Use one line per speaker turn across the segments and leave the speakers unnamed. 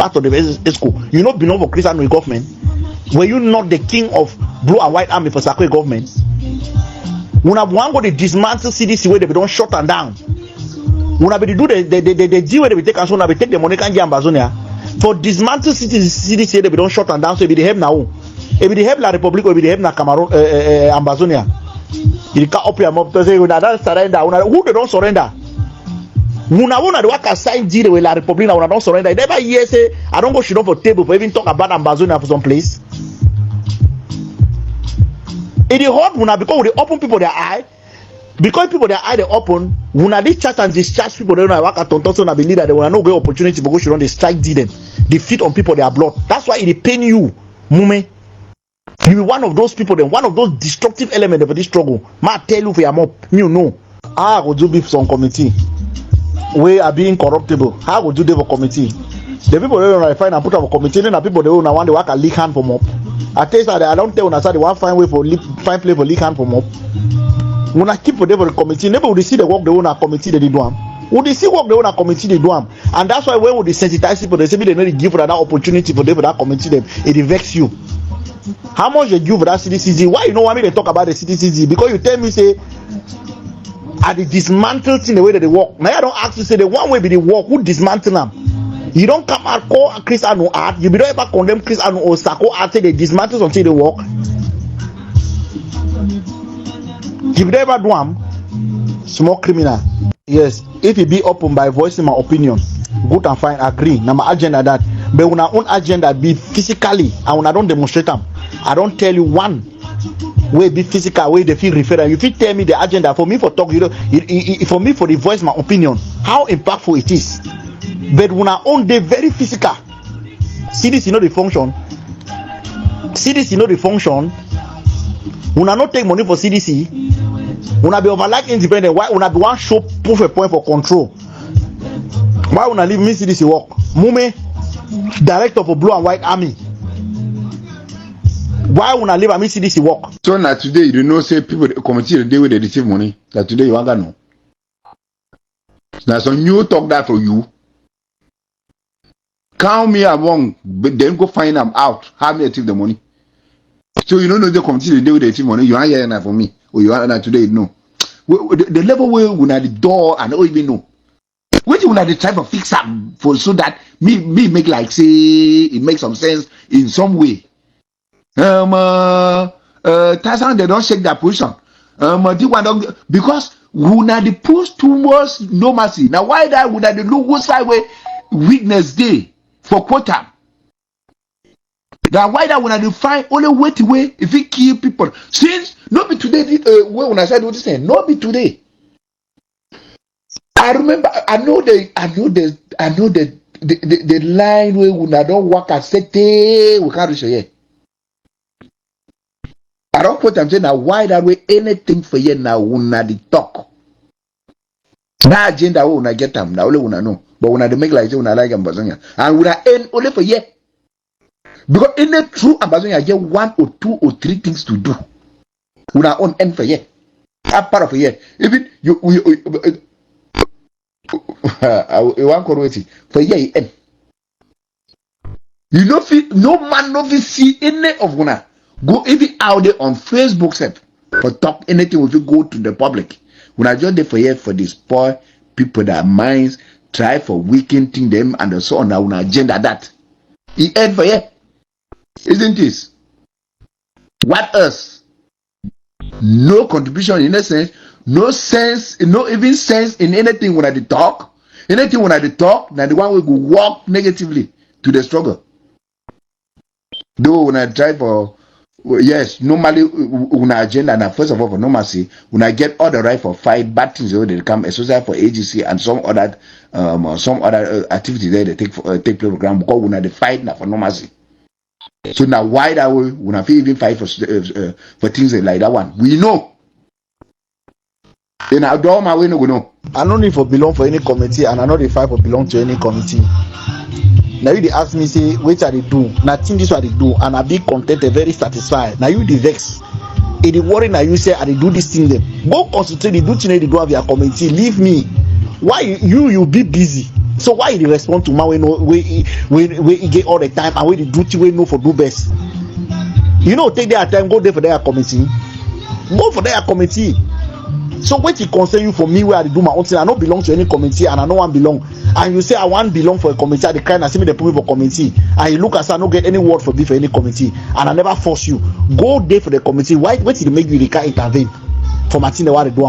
part of the ESCO, you not belong for Chris Anu government. Were you not the king of Blue and White Army for Sakwe government? When I want go to dismantle CDC where they don't shut them down. When I be do the G where they take and so they take the money can get Ambazonia for dismantle CDC they don't shut them down. So if they have now, if they have La Republic or if they have na Cameroon Ambazonia, you can up your mob to say una don't surrender. Who they don't surrender? Una the work assign deal with La Republic una don't surrender. Never hear say I don't go sit down for table for even talk about Ambazonia for some place. It is hot una because they open people their eye. Because people their eye they open, una they chat and discharge people they don't work at Tonton na believe that they will not get opportunity for go sit down they strike them. They feed on people their blood. That's why it pain you, mume. You be one of those people, then one of those destructive elements of this struggle. Ma tell you for your mob, you know. How I go do beef some committee? We are being corruptible. How I go do they for committee? The people they don't find and put up a committee, then the people they don't want to work a leak hand for mob. I tell you that I don't tell you that they want find way for find play for leak hand for mob. When I keep for them for the committee, never would they see the work they own a committee they do them. Would they see work they own a committee they do them? And that's why when would they sensitize people, they say they need to give for that opportunity for them for that committee them. It vex you. How much you give for that CDCG? Why you know want me to talk about the CDCG? Because you tell me say are they dismantled in the way that they work. Now I don't ask you say the one way be the work, who dismantle them? You don't come and call Chris Anu art, you be don't ever condemn Chris Anu or Sako art say they dismantle until they work. If you don't ever do them, small criminal. Yes, if you be open by voicing my opinion, good and fine, agree. Now my agenda that, but when our own agenda be physically, and when I don't demonstrate them, I don't tell you one way be physical, way they feel referral. You feel tell me the agenda for me for talk, you know, for me for the voice my opinion, how impactful it is. But when our own day very physical, see this, you know the function. See this, you know the function. When I not take money for CDC, when I be overlike independent, why when I be one show proof a point for control? Why when I leave me CDC work? Mume, director for Blue and White Army. Why when I leave me CDC work?
So now today you don't know say people committee the day where they receive money. That today you want to know. Now so you talk that for you. Count me among, but then go find them out. How me receive the money? So you don't know the committee the day where they receive money. You aren't hearing that for me, or you aren't today. No. The level where we at the door and don't even know. What you want to try to fix up for so that me make like say it makes some sense in some way. Tarzan they don't shake their position. Because we na the push towards no mercy. Now why that would the look what side way weakness day for quota? That why that when I find only way if we kill people since not be today when I said what you say not be today. I remember I know the line where when I don't work at sete we can't reach here. I don't put them saying now why that way anything for you now when I talk. Now agenda when I get them now only when I know. But when I make like when I like Ambazonia and when I end only for you. Because in the true Ambazonia I get 1 or 2 or 3 things to do. When I own end for you. A part of a year. Even you want to for you end. You know no man no see any of one. Go even out there on Facebook set for talk anything if you go to the public. When I just there for here for this spoil people that minds try for weakening them and so on now on agenda that. He end for here. Isn't this? What else? No contribution in a sense, no sense, no even sense in anything when I talk. Anything when I talk, now the one will go walk negatively to the struggle. Though when I try for yes, normally when I agenda and first of all for normalcy, when I get all the right for fight bad things they come especially for agency and some other activities there they take place program because when I fight now for normalcy. So now why that way when I even fight for things like that one? We know. Then I don't my way no go know.
I don't need for belong for any committee and I know the fight for belong to any committee. Now you they ask me say what are they do? Nothing this what they do and I be content very satisfied. Now you the vex. It the worry now you say I they do this thing them. Go concentrate the do thing they do have your committee. Leave me. Why you be busy? So why you respond to man we get all the time and we the duty we know for do best? You know, take their time, go there for their committee. Go for their committee. So what it concern you for me where I do my own thing? I don't belong to any committee and I no one belong. And you say I want belong for a committee, I decline and see me the people for committee. And you look as I don't get any word for me for any committee. And I never force you. Go there for the committee. Why did it make you can't intervene for my thing they want to do?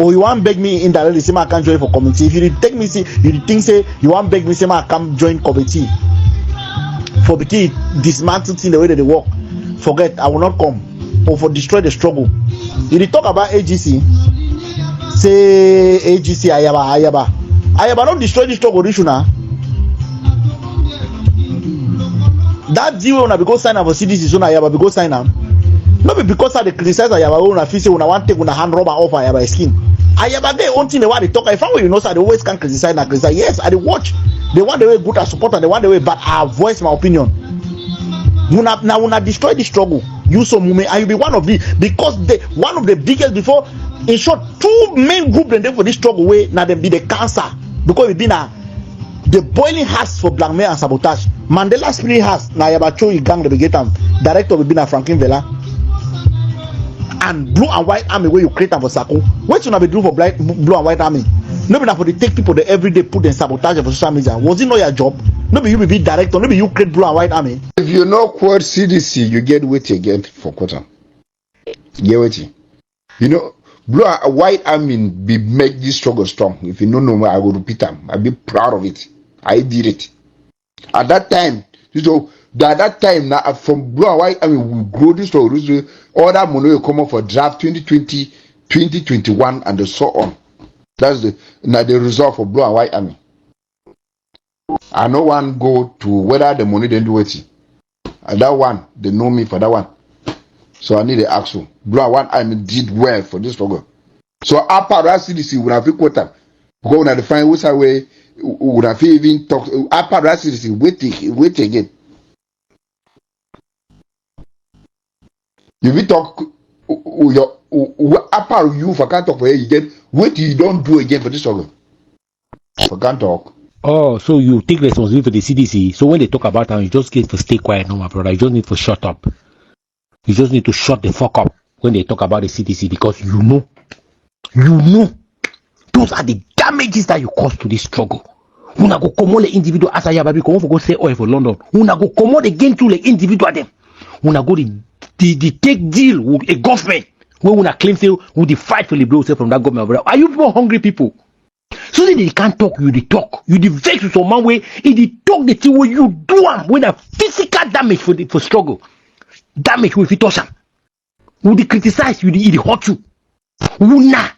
Or you want beg me indirectly say I can't join for committee. If you take me see you think say you want beg me say I can't join committee for because dismantle thing the way that they work. Forget I will not come. Or for destroy the struggle. If you talk about AGC, say AGC Ayaba don't destroy the struggle issue now. That deal when I go sign up for CDC so Ayaba because sign up. Not because I criticize Ayaba when I feel say when I want to take una hand rubber off Ayaba skin. Ayaba they own thing they want to talk. If I you know so they always can criticize and criticize. Yes, I watch. They want the way good as support and they want the way bad. I voice my opinion. Now when I destroy the struggle, you so movement and you be one of the because one of the biggest before in short 2 main group then for this struggle way now them be the cancer because we been the boiling hearts for blackmail and sabotage. Mandela spirit has now Yabacho gang the get them director will be na Franklin Vela and blue and white army where you create them for Sako. What you not be doing for blue and white army? No be for the take people the every day put them sabotage for social media. Was it not your job? No be you be director, no be you create blue and white army.
If you know quote CDC, you get what again for quota. Get what you know blue and white army be make this struggle strong. If you don't know I will repeat them. I'll be proud of it. I did it. At that time, so at that time now from blue and white army we grow this struggle. All that money will come up for draft 2020, 2021 and so on. That's the result for blue and white army. I no one go to whether the money they do it. And that one, they know me for that one. So I need to ask you. Blue and white army did well for this struggle. So after that CDC would have been quota. Because when I define which way would have even talk after that CDC wait again. If we talk apart you for can't talk for you again, what you don't do again for this struggle. For can't talk.
Oh, so you take responsibility for the CDC. So when they talk about them, you just get to stay quiet, no, my brother. You just need to shut up. You just need to shut the fuck up when they talk about the CDC because you know, those are the damages that you cause to this struggle. Una go command the individual as I have come for go say oil for London. Una go command again to the individual them. Una go the take deal with a government where una claim say with the fight for the blow from that government. Brother. Are you people hungry people? So that they can't talk, you the talk. You the vex with some man way, if they talk the thing where you do them when a physical damage for struggle. Damage will fit touch them. Will they criticize you, they hurt you. Una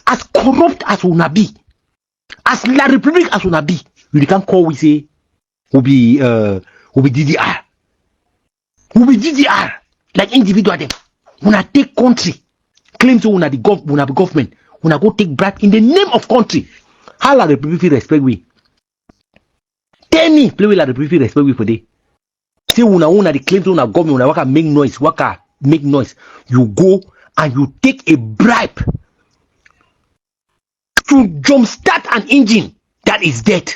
as corrupt as una be, as La Republic as una be, you can't call we say will be DDR. Will be DDR like individual them. Una take country, claim to una the government. Una go take bribe in the name of country. How La Republic respect we? Tell me, play with La Republic respect we for day. Say una the claim to una government, una waka make noise. You go and you take a bribe to jumpstart an engine that is dead.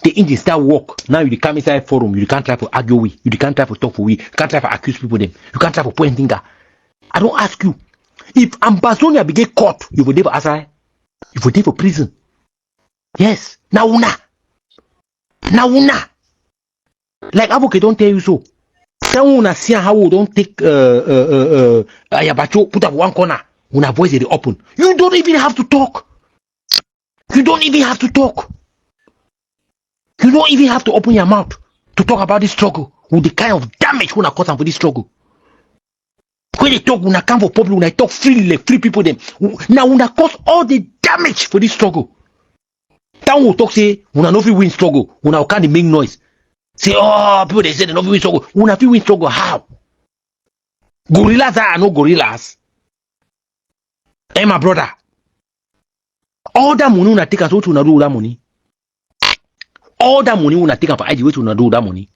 The engine start work. Now you come inside forum, you can't try to argue with, you can't try to talk for we, you can't try to accuse people them, you can't try to point finger. I don't ask you. If Ambazonia be get caught, you will for outside. You will for prison. Yes. Now una. Like advocate don't tell you so. Tell una see how we don't take Ayabacho put up one corner. Una voice is open. You don't even have to talk. You don't even have to open your mouth to talk about this struggle with the kind of damage una cause for this struggle. When they talk, when I come for public, when I talk freely, like free people them. Now when I cause all the damage for this struggle. Then we'll talk say, when I know if we win struggle, when I can't make noise. Say, oh, people they say they know if we win struggle. When I win struggle, how? Gorillas are no gorillas. Hey my brother. All that money una take as what una do with that money. All that money una take for ID, what una do with that money.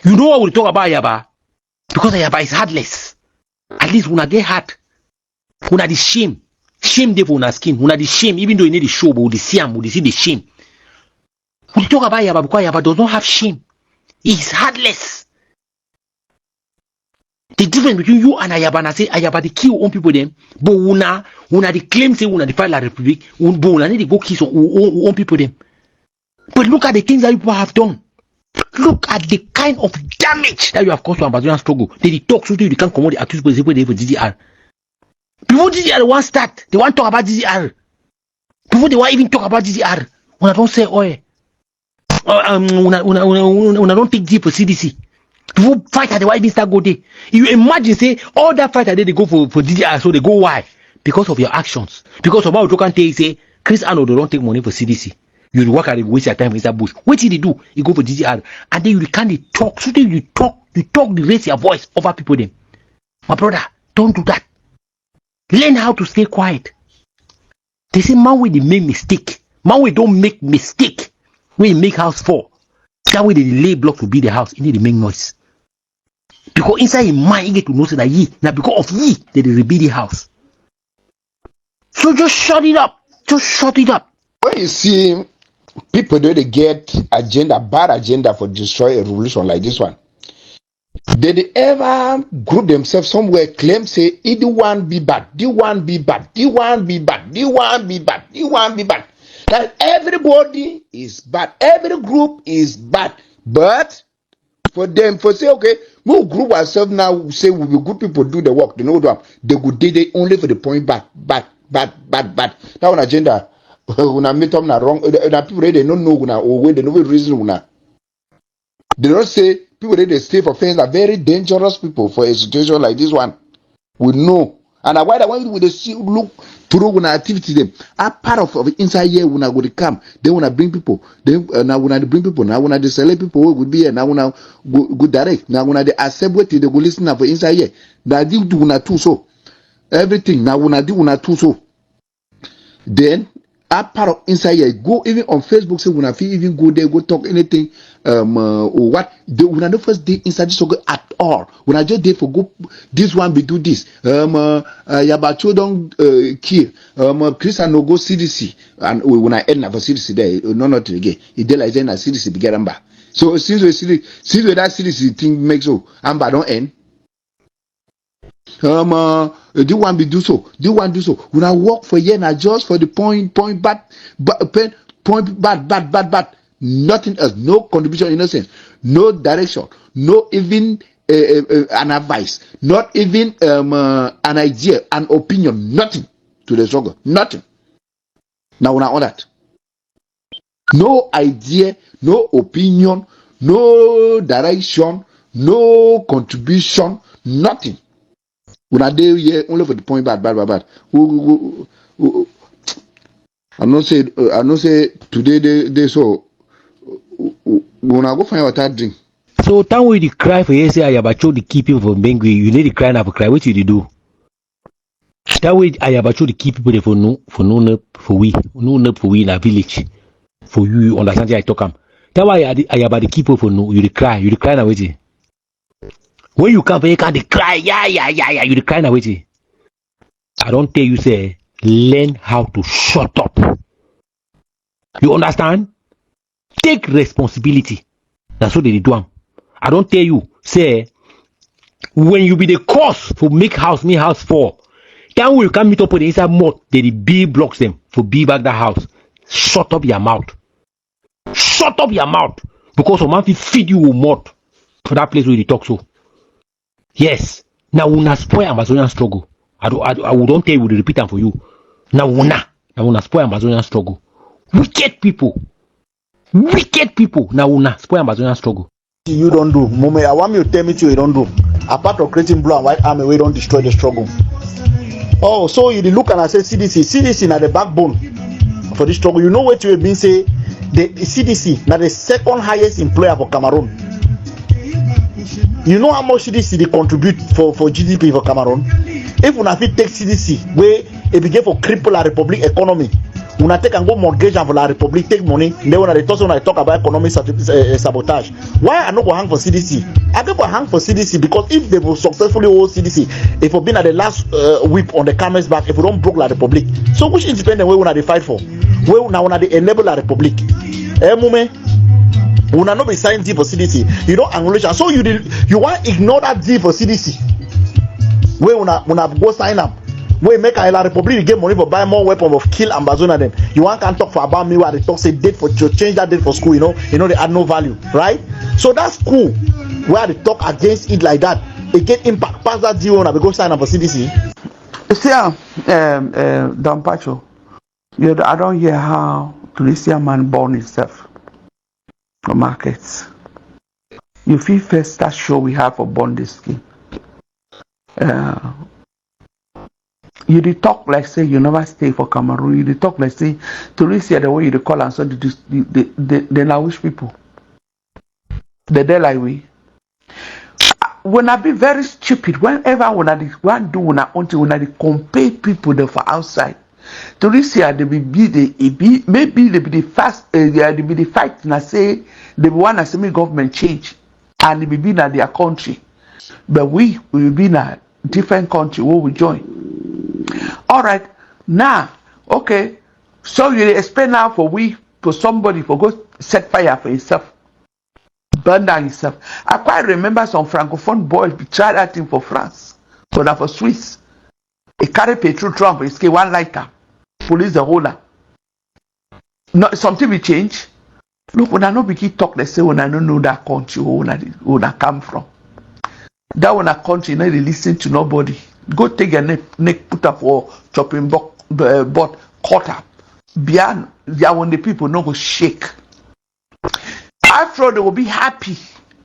You know what we talk about Yaba? Because Ayaba is heartless. At least when I get hurt, when I the shame, Shame dey for una skin. Una the shame, even though you need the show, but we see am, we see the shame. We talk about Yaba because Yaba does not have shame. He's heartless. The difference between you and Ayaba, and I say Ayaba they kill own people them, but una they claim say una they fight la republic, but una need to go kill some own people them. But look at the things that you people have done. Look at the kind of damage that you have caused to Ambazonia struggle. They talk so you can't come out the accused people they for DDR. Before DDR want start, they want to talk about DDR. Before they want even talk about DDR, una don't say una don't take D for CDC. People fight at the why start go there. You imagine say all that fight they go for DDR, so they go why? Because of your actions. Because of how you can tell you say Chris Arnold don't take money for CDC. You work at it, waste your time in that bush. What did he do? You go for DDR and then you can't talk. So then you talk, the raise your voice over people then. My brother, don't do that. Learn how to stay quiet. They say man way they make mistake. Man way don't make mistake. When you make house fall. That way they lay block to build the house, you need to make noise. Because inside your mind, you get to know that now because of ye, they rebuild the house. So just shut it up. Just shut it up.
When you see people they get bad agenda for destroy a revolution like this one, did they ever group themselves somewhere, claim say, either one be bad, the one be bad, the one be bad, the one be bad, the one be bad. That everybody is bad, every group is bad. But for them, for say, okay, we'll group ourselves now, say we will good people do the work, they know what they would do it only for the point bad. That one agenda. When I meet up na wrong, people they don't know or when they know the reason they don't say people they stay for fence are very dangerous people for a situation like this one. We know. And why that when we see look through when activity them are part of inside here when I go to come, they wanna bring people. Then now when I bring people, now when I select people would be here, now when I go direct, now when I accept what they go listen for inside here. Now do una too so. Everything now when I do una too so. Then a part of inside here, go even on Facebook, say when I feel even go there, go talk anything, or what, when I the first day inside this go at all. When I just there for go, this one be do this, Yabacho don't kill, Christian no go CDC, and when I end for CDC there, no not again, it did like then a CDC be get Amba. So since that CDC thing makes so, Amba don't end. Do one be do so, when I work for year now just for the point bad, nothing else, no contribution in no sense, no direction, no even an advice, not even an idea, an opinion, nothing to the struggle, nothing. Now when I order that, no idea, no opinion, no direction, no contribution, nothing. When I do here only for the point bad. I not say today they so when I go find water drink.
So time we cry for you say Ayabacho the keep people from Bengui, you need to cry now for cry. What you do? That way Ayabacho the keep people for we in a village. For you understand I talk am. That why Ayaba the keep people for no you cry now waiting. When you come you can't cry, yeah, you cry now waiting. I don't tell you say learn how to shut up. You understand? Take responsibility. That's what they do. I don't tell you say when you be the cause for make house fall. Then will come meet up with the inside mouth, they B blocks them for B back that house. Shut up your mouth. Shut up your mouth. Because a man will feed you with mouth for that place where they talk so. Yes. Now una spoil Amazonian struggle. I don't tell you to repeat them for you. Now una spoil Amazonian struggle. Wicked people. Now una spoil Amazonian struggle.
You don't do. Moment, I want you to tell me you don't do. Apart from creating blue and white army, we don't destroy the struggle. Oh, so you look and I say CDC na the backbone for this struggle. You know what you have been say? The CDC na the second highest employer for Cameroon. You know how much CDC they contribute for GDP for Cameroon? If we have to take CDC where it begin for cripple our republic economy, Una take and go mortgage and for la Republic take money. Then when they talk about economic sabotage. Why I not go hang for CDC? I go hang for CDC because if they will successfully hold CDC, if we been at the last whip on the camel's back, if we don't broke la Republic, so which independent way una they fight for? Where now una they enable la Republic? Mume, una not be signing deal for CDC. You don't acknowledge, and so you want ignore that deal for CDC. Where una go sign up. We make a Republic get money for buy more weapons of kill Ambazonia. Then you want can talk for about me where they talk say date for to change that date for school. You know they add no value, right? So that's cool. Where they talk against it like that, it get impact pass that deal on go sign up for CDC.
See, Don Pacho, I don't hear how Tunisian man born himself for markets. You feel first that show we have for bonding scheme. You dey talk like say you never stay for Cameroon. You dey talk like say Tunisia the way you dey call and so they now wish people. They like we. When I be very stupid, whenever when I do when I want to when I compare people there for outside. Tunisia they maybe they be the first they be the fight and I say they want to see me government change and they be in their country. But we will be in a different country where we join. Alright, now, okay, so you explain now for somebody for go set fire for himself, burn down himself. I quite remember some francophone boys tried that thing for France, so that for Swiss. He carry petrol drum for his one lighter, police the holder. No, something will change. Look, when I know begin talk, they say when I don't know that country where I come from. That when a country, you know, they listen to nobody. Go take your neck put up for chopping but cut up. Beyond when the people no go shake. After all, they will be happy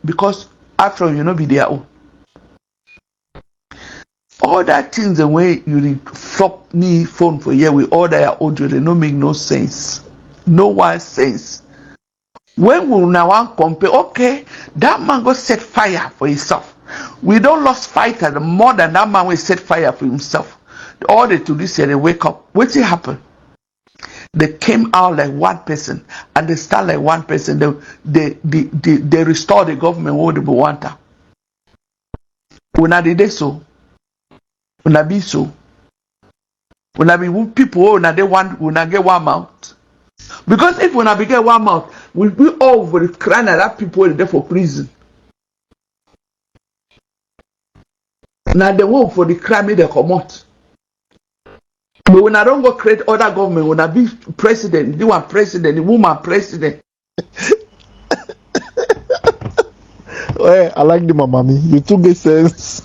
because after all, you know be their own. All that things the way you flop me phone for here with all that audio, they don't make no sense. No one sense. When we now want compare, okay, that man go set fire for himself. We don't lost fighter more than that man will set fire for himself. All the to this year they wake up. What's it happen? They came out like one person and they start like one person. They restore the government what they want. When I did so, when I be so, when I be people when they want when I get one mouth. Because if when I get one mouth, we all for the crying that people there for prison. Now the one for the crime they come out. But when I don't go create other government, when I be president, the one president, the woman president.
Well, I like the mommy. You too get sense.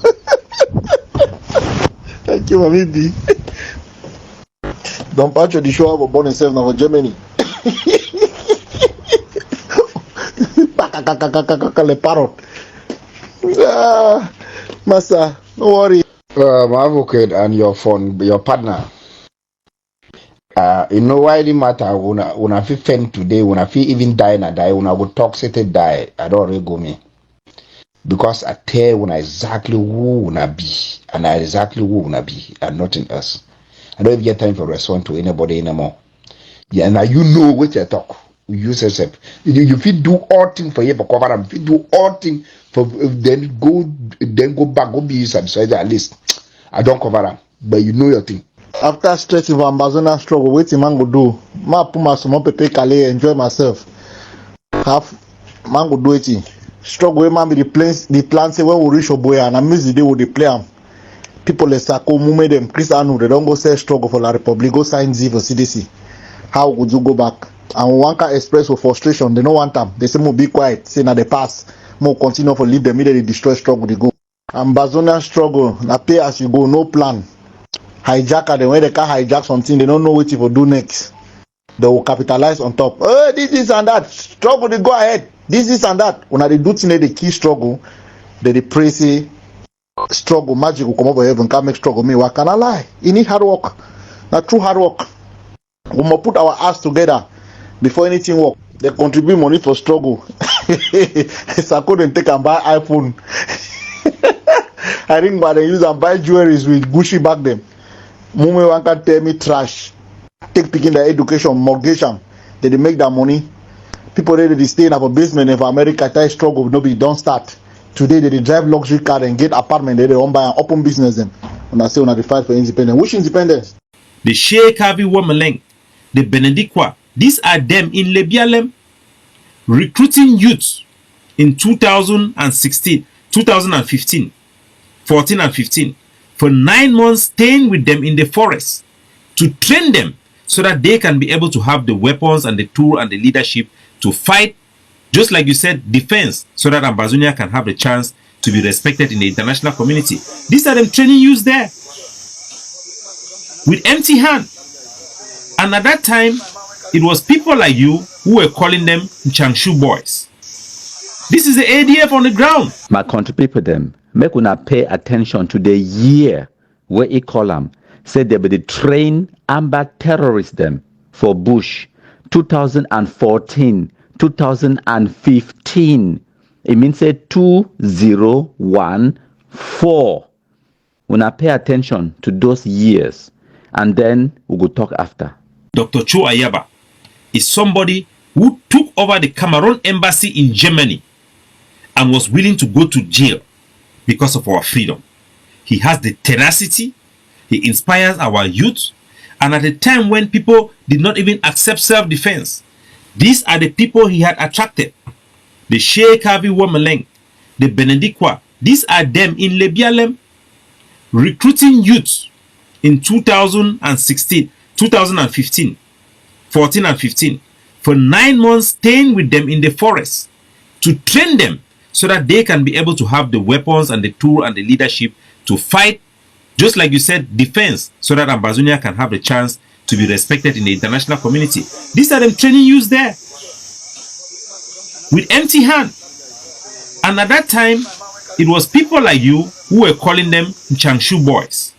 Thank you, mommy B. Don't patch the show about born himself now for Germany. Le parrot. Master, don't worry.
My advocate and your partner. You know why the matter when I feel fend today, when I feel even die and I die, when I go talk say die, I don't really go me. Because I tell when I exactly who I be, and I exactly who I be, and nothing else. I don't even get time for respond to anybody anymore. Yeah, now you know what you talk. You yourself. You feel do all things for you for cover them. If you do all things for then go back, go be satisfied at least. I don't cover them, but you know your thing.
After stressing for Ambazonia struggle, what man go do? Ma put my small pepe kale, enjoy myself. Half man go do it. Struggle man be the plan say when we reach Oboya and I miss the day with the play. People like Sako, Mume them, Chris Anu, they don't go say struggle for La Republic, go sign Z for CDC. How would you go back? And one can express for frustration, they don't want them. They say more be quiet, say na the pass, more continue for leave them, immediately destroy struggle, they go. Ambazonia struggle, na pay as you go, no plan. Hijacker, then when they can hijack something, they don't know what to do next. They will capitalize on top. Oh, this and that. Struggle, they go ahead. This and that. When they do things, they key struggle, they pray say, struggle, magic will come over heaven, can't make struggle me. What can I lie? You need hard work. Not true hard work. We must put our ass together before anything work. They contribute money for struggle. Sako then take and buy iPhone. I think but they use and buy jewelries with Gucci back them. Mume one can tell me trash. take picking their education, mortgage them, they make that money. People ready to stay in a basement in America, try struggle, nobody don't start. Today they drive luxury car and get apartment, they don't buy and open business them. And I say when they fight for independence. Which independence?
The Sheikh Harvey Womeleng, the Benedictwa, these are them in Lebialem recruiting youth in 2016, 2015, 14 and 15 for 9 months, staying with them in the forest to train them so that they can be able to have the weapons and the tool and the leadership to fight, just like you said, defense, so that Ambazonia can have the chance to be respected in the international community. These are them training youths there with empty hand. And at that time, it was people like you who were calling them Changshu boys. This is the ADF on the ground.
My country people them, make una pay attention to the year where he call them. Say they be train Amba terrorists them for Bush. 2014, 2015. It means say 2014. Una pay attention to those years. And then we will talk after.
Dr. Cho Ayaba is somebody who took over the Cameroon embassy in Germany and was willing to go to jail because of our freedom. He has the tenacity, he inspires our youth, and at a time when people did not even accept self-defense, these are the people he had attracted. The Sheikh Harvey Womeleng, the Benedictwa, these are them in Lebialem recruiting youth in 2016, 2015, 14 and 15 for 9 months, staying with them in the forest to train them so that they can be able to have the weapons and the tool and the leadership to fight, just like you said, defense, so that Ambazonia can have the chance to be respected in the international community. These are them training youths there with empty hand. And at that time, it was people like you who were calling them Changshu boys.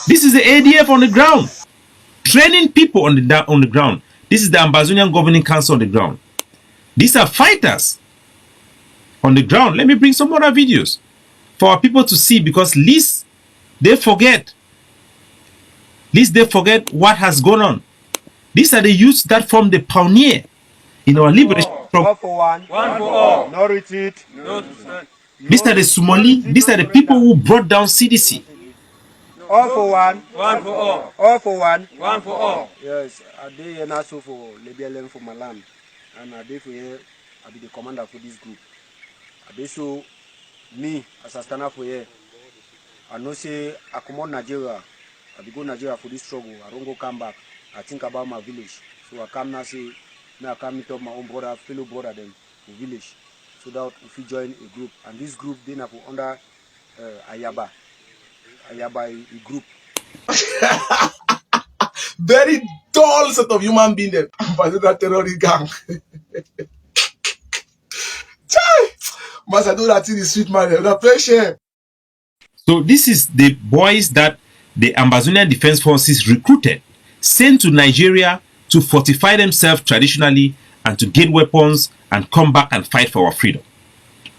This is the ADF on the ground, training people on the ground. This is the Ambazonian Governing Council on the ground. These are fighters on the ground. Let me bring some other videos for our people to see, because least they forget what has gone on. These are the youths that form the pioneer in our liberation struggle.
One for one for all. No retreat. No.
These are the Somali. These are the people who brought down CDC.
All for one
for all.
All for one
For all.
Yes, I did also for Lebialem for my land, and I did for here. I be the commander for this group. I did so me as a stand for here. I know say I come on Nigeria. I be go Nigeria for this struggle. I don't go come back. I think about my village. So I come now say, now I come meet up my own brother, fellow brother them in village, so that if you join a group, and this group then I put under Ayaba a group.
Very dull set of human being there. Ambassador terrorist gang. Chai! Must I do that in the sweet man? The pressure.
So this is the boys that the Ambazonian Defense Forces recruited, sent to Nigeria to fortify themselves traditionally and to get weapons and come back and fight for our freedom.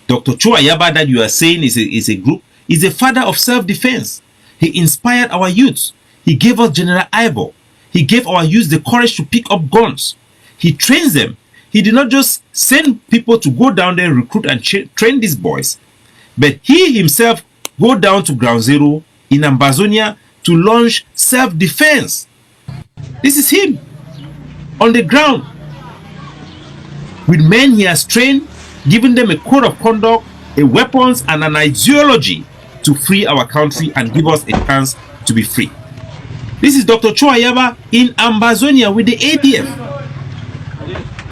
Dr. Cho Ayaba that you are saying is a group, is a father of self-defense. He inspired our youths. He gave us General Ivo. He gave our youth the courage to pick up guns. He trains them. He did not just send people to go down there, recruit and train these boys, but he himself go down to ground zero in Ambazonia to launch self-defense. This is him on the ground with men he has trained, giving them a code of conduct, a weapons and an ideology to free our country and give us a chance to be free. This is Dr. Cho Ayaba in Ambazonia with the ADF.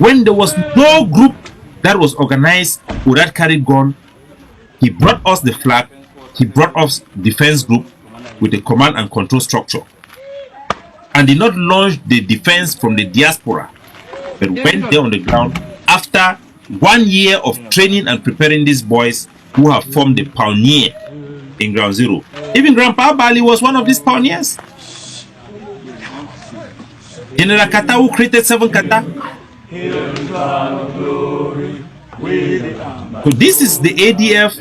When there was no group that was organized or that carried gun, he brought us the flag, he brought us defense group with the command and control structure, and did not launch the defense from the diaspora, but went there on the ground after 1 year of training and preparing these boys who have formed the pioneer in ground zero. Even Grandpa Bali was one of these pioneers. General Kata, who created 7 Kata. So this is the ADF.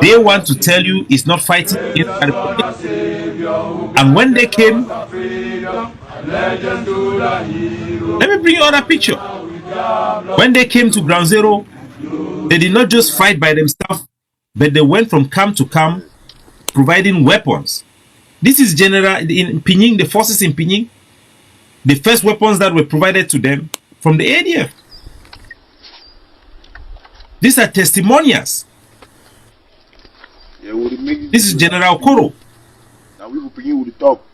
They want to tell you it's not fighting against the Republic. And when they came, Let me bring you another picture. When they came to Ground Zero, they did not just fight by themselves, but they went from camp to camp, providing weapons. This is general in Pinying, the forces in Pinying, the first weapons that were provided to them from the ADF. These are testimonials.
Yeah,
this is General Koro.
Now we will begin with the talk.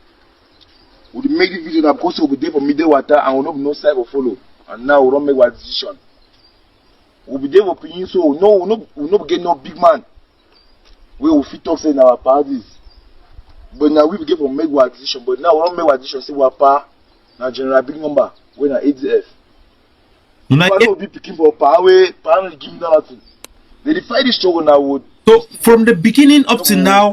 We will make the video that because we will be there for midday water and we will not no side or follow. And now we don't make our decision. We'll be there for opinion, so we'll not get no big man. We will fit talk in our parties. But now we will get for make our decision. But now we don't make our decision, say we are par. Now general big number, we're not ADF. I don't be picking for power, power give me nothing. They defy this struggle now.
So from the beginning up to now,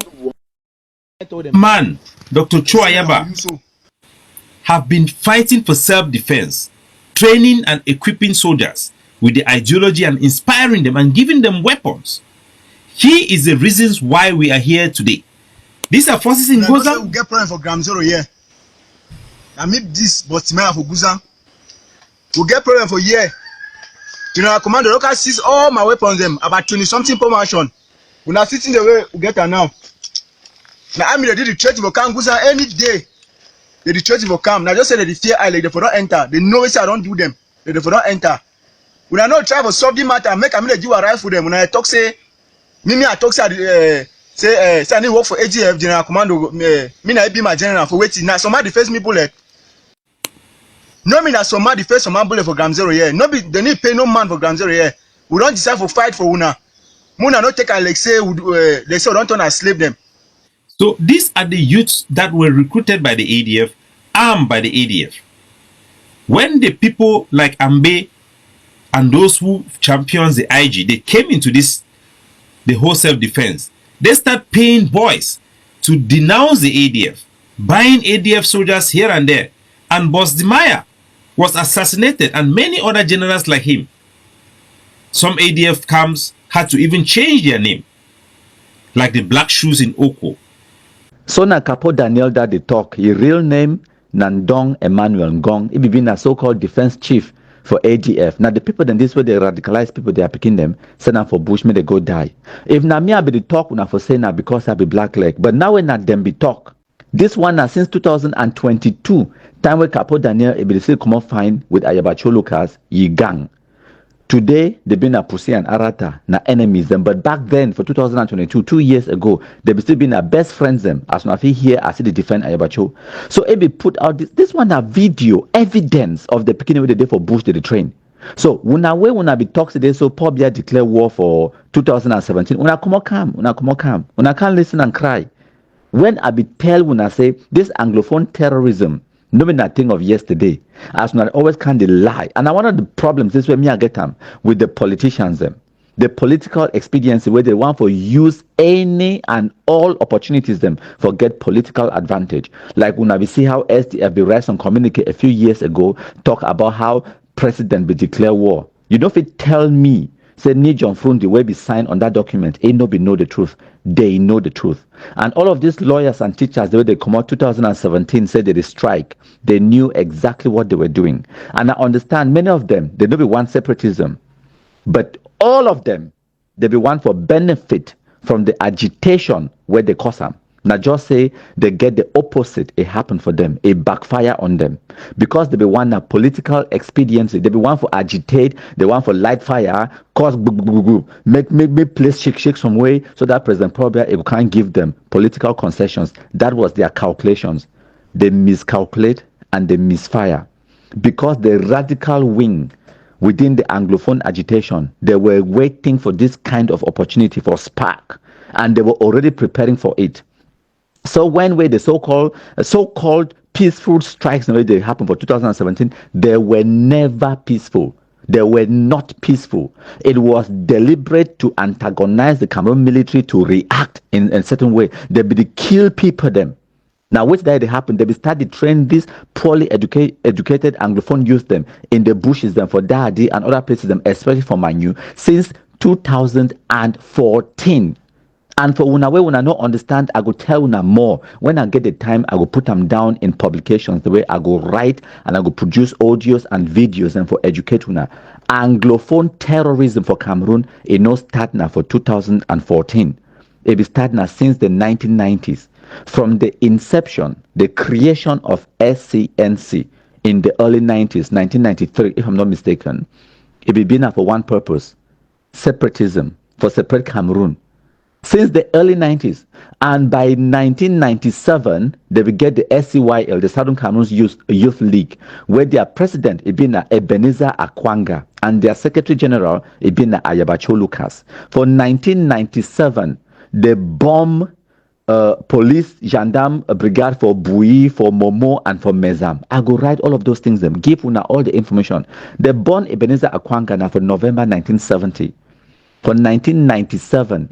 man, Dr. Chaba have been fighting for self-defense, training and equipping soldiers with the ideology and inspiring them and giving them weapons. He is the reasons why we are here today. These are forces in Goza.
We get problem for Ground Zero here. I meet this, but for Goza. We get problem for here. General Commander, look at seize all my weapons them about 20 something per mansion. We not sitting the way we get her now. Now I mean they did the church for camp Goza any day. They the church for camp. Now just say that the fear I like they for not enter. They know it's I don't do them. They for not enter. When I not try to solve the matter, make a minute do arrive for them. When I talk say I talk say say I need work for AGF General Commando. Me I be my general for waiting. Now somebody face me bullet. No me na somebody face some bullet for Ground Zero here. No be they need pay no man for Ground Zero here. We don't decide for fight for una. Muna not take a like say they say don't turn and slave them.
So these are the youths that were recruited by the ADF, armed by the ADF. When the people like Amba and those who champions the IG, they came into this, the whole self-defense, they start paying boys to denounce the ADF, buying ADF soldiers here and there. And Boss Dimaya was assassinated and many other generals like him. Some ADF camps had to even change their name, like the Black Shoes in Oko.
So na Capo Daniel that they talk, his real name Nandong Emmanuel Ngong, he been a so-called defense chief for ADF. Now the people then this way they radicalize people, they are picking them, send them for bush, may they go die. If na me I be the talk una for say na because I be black leg, but now when not them be talk. This one now since 2022, time where Capo Daniel be still come up fine with Ayabacho Lucas, ye gang. Today, they've been a Pussy and Arata, na enemies them. But back then, for 2022, 2 years ago, they've still been our best friends them. As now here, I see the defend Ayabacho. So Ebi put out this one a video, evidence of the beginning of the day for Bush the train. So when I be talks today, so Pobia declare war for 2017. When I come calm, when I can't listen and cry. When I be tell when I say this Anglophone terrorism, no mean that thing of yesterday. As not always can they lie. And one of the problems this way me I get them with the politicians them. The political expediency where they want to use any and all opportunities them for get political advantage. Like when we see how SDF be Ränsom communicate a few years ago talk about how president be declare war. You don't fit tell me say need John Frundi where be signed on that document. Ain't no be know the truth. They know the truth. And all of these lawyers and teachers, the way they come out 2017 said they strike, they knew exactly what they were doing. And I understand many of them, they don't be one separatism, but all of them, they be one for benefit from the agitation where they cause them. Now just say they get the opposite, it happened for them, it backfire on them. Because they be one a political expediency, they be one for agitate, they want for light fire, cause make me place shake some way so that President Probia it can't give them political concessions. That was their calculations. They miscalculate and they misfire. Because the radical wing within the Anglophone agitation, they were waiting for this kind of opportunity for spark, and they were already preparing for it. So when the so-called peaceful strikes the way they happened for 2017, they were never peaceful. They were not peaceful. It was deliberate to antagonize the Cameroon military to react in a certain way. They be kill people them. Now, which day they happened, they started training these poorly educated Anglophone youth them in the bushes them for Dadi and other places them, especially for Manu, since 2014. And for una way una no understand, I go tell una more. When I get the time, I go put them down in publications. The way I go write and I go produce audios and videos and for educate una. Anglophone terrorism for Cameroon, it no start now for 2014. It be start now since the 1990s. From the inception, the creation of SCNC in the early 90s, 1993, if I'm not mistaken, it be been for one purpose: separatism, for separate Cameroon. Since the early 90s, and by 1997 they will get the SCYL, the Southern Cameroon Youth League, where their president is being Ebenezer Akwanga and their secretary general is being Ayabacho Lucas. For 1997 they bomb police gendarme brigade for Bui, for Momo and for Mezam. I go write all of those things, them give una all the information. They born Ebenezer Akwanga now for November 1970. For 1997